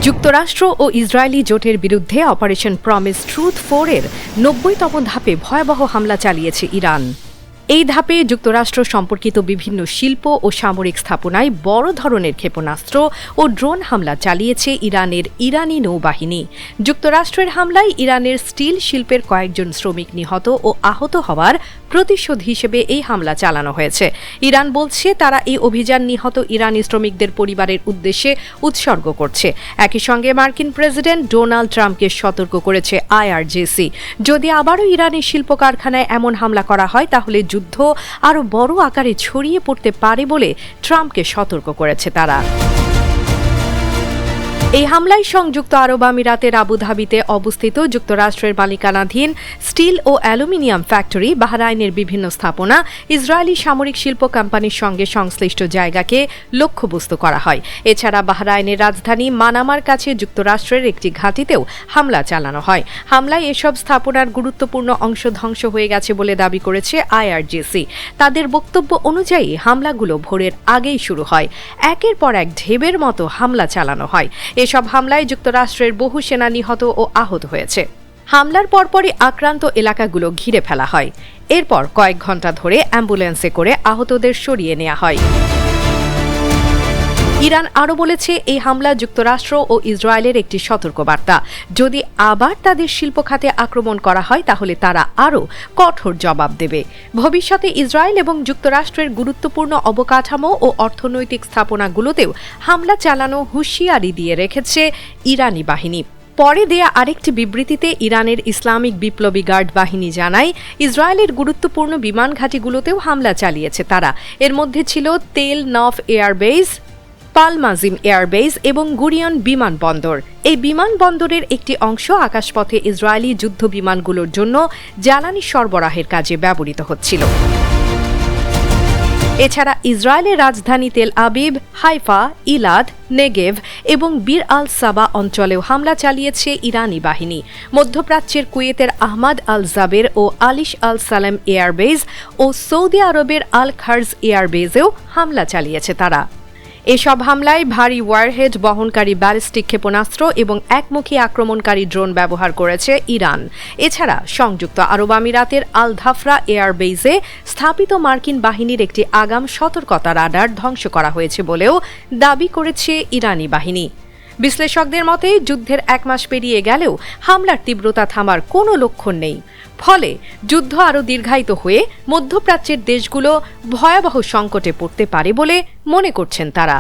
যুক্তরাষ্ট্র ও ইসরায়েলি জোটের বিরুদ্ধে অপারেশন প্রমিস ট্রুথ 4 এর ৯০তম ধাপে ভয়াবহ হামলা চালিয়েছে ইরান। এই ধাপে যুক্তরাষ্ট্র সম্পর্কিত বিভিন্ন শিল্প ও সামরিক স্থাপনায় বড় ধরনের ক্ষেপণাস্ত্র ও ড্রোন হামলা চালিয়েছে ইরানের ইরানি নৌবাহিনী। যুক্তরাষ্ট্রের হামলায় ইরানের স্টিল শিল্পের কয়েকজন শ্রমিক নিহত ও আহত হওয়ার প্রতিশোধ হিসেবে এই হামলা চালানো হয়েছে। ইরান বলছে তারা এই অভিযান নিহত ইরানি শ্রমিকদের পরিবারের উদ্দেশ্যে উৎসর্গ করছে। একই সঙ্গে মার্কিন প্রেসিডেন্ট ডোনাল্ড ট্রাম্পকে সতর্ক করেছে আইআরজিসি, যদি আবারও ইরানি শিল্প কারখানায় এমন হামলা করা হয় তাহলে যুদ্ধ আরও বড় আকারে ছড়িয়ে পড়তে পারে বলে ট্রাম্পকে সতর্ক করেছে তারা। এই হামলায় সংযুক্ত আরব আমিরাতের আবুধাবিতে অবস্থিত যুক্তরাষ্ট্রের মালিকানাধীন স্টিল ও অ্যালুমিনিয়াম ফ্যাক্টরি, বাহরাইনের বিভিন্ন স্থাপনা, ইসরায়েলি সামরিক শিল্প কোম্পানির সঙ্গে সংশ্লিষ্ট জায়গাকে লক্ষ্যবস্তু করা হয়। এছাড়া বাহরাইনের রাজধানী মানামার কাছে যুক্তরাষ্ট্রের একটি ঘাঁটিতেও হামলা চালানো হয়। হামলায় এসব স্থাপনার গুরুত্বপূর্ণ অংশ ধ্বংস হয়ে গেছে বলে দাবি করেছে আইআরজিসি। তাদের বক্তব্য অনুযায়ী হামলাগুলো ভোরের আগেই শুরু হয়। একের পর এক ঢেবের মতো হামলা চালানো হয়। এসব হামলায় যুক্তরাষ্ট্রের বহু সেনা নিহত ও আহত হয়েছে। হামলার পরপরই আক্রান্ত এলাকাগুলো ঘিরে ফেলা হয়। এরপর কয়েক ঘণ্টা ধরে অ্যাম্বুলেন্সে করে আহতদের সরিয়ে নেওয়া হয়। ইরান আরও বলেছে এই হামলা যুক্তরাষ্ট্র ও ইসরায়েলের একটি সতর্কবার্তা। যদি আবার তাদের শিল্প খাতে আক্রমণ করা হয় তাহলে তারা আরও কঠোর জবাব দেবে। ভবিষ্যতে ইসরায়েল এবং যুক্তরাষ্ট্রের গুরুত্বপূর্ণ অবকাঠামো ও অর্থনৈতিক স্থাপনাগুলোতেও হামলা চালানো হুঁশিয়ারি দিয়ে রেখেছে ইরানি বাহিনী। পরে দেয়া আরেকটি বিবৃতিতে ইরানের ইসলামিক বিপ্লবী গার্ড বাহিনী জানায়, ইসরায়েলের গুরুত্বপূর্ণ বিমান ঘাঁটিগুলোতেও হামলা চালিয়েছে তারা। এর মধ্যে ছিল তেল নফ এয়ারবেস, পালমাজিম এয়ারবেস এবং গুরিয়ন বিমানবন্দর। এই বিমানবন্দরের একটি অংশ আকাশপথে ইসরায়েলি যুদ্ধ বিমানগুলোর জন্য জ্বালানি সরবরাহের কাজে ব্যবহৃত হচ্ছিল। এছাড়া ইসরায়েলের রাজধানী তেল আবিব, হাইফা, ইলাদ, নেগেভ এবং বীর আল সাবা অঞ্চলেও হামলা চালিয়েছে ইরানি বাহিনী। মধ্যপ্রাচ্যের কুয়েতের আহমাদ আল জাবের ও আলিশ আল সালেম এয়ারবেস ও সৌদি আরবের আল খার্জ এয়ারবেসেও হামলা চালিয়েছে তারা। এসব হামলায় ভারী ওয়ারহেড বহনকারী ব্যালিস্টিক ক্ষেপণাস্ত্র এবং একমুখী আক্রমণকারী ড্রোন ব্যবহার করেছে ইরান। এছাড়া সংযুক্ত আরব আমিরাতের আল ধাফরা এয়ারবেসে স্থাপিত মার্কিন বাহিনীর একটি আগাম সতর্কতা রাডার ধ্বংস করা হয়েছে বলেও দাবি করেছে ইরানি বাহিনী। বিশ্লেষকদের মতে যুদ্ধের 1 মাস পেরিয়ে গেলেও হামলার তীব্রতা থামার কোনো লক্ষণ নেই। ফলে যুদ্ধ আরও দীর্ঘায়িত হয়ে মধ্যপ্রাচ্যের দেশগুলো ভয়াবহ সংকটে পড়তে পারে বলে মনে করছেন তারা।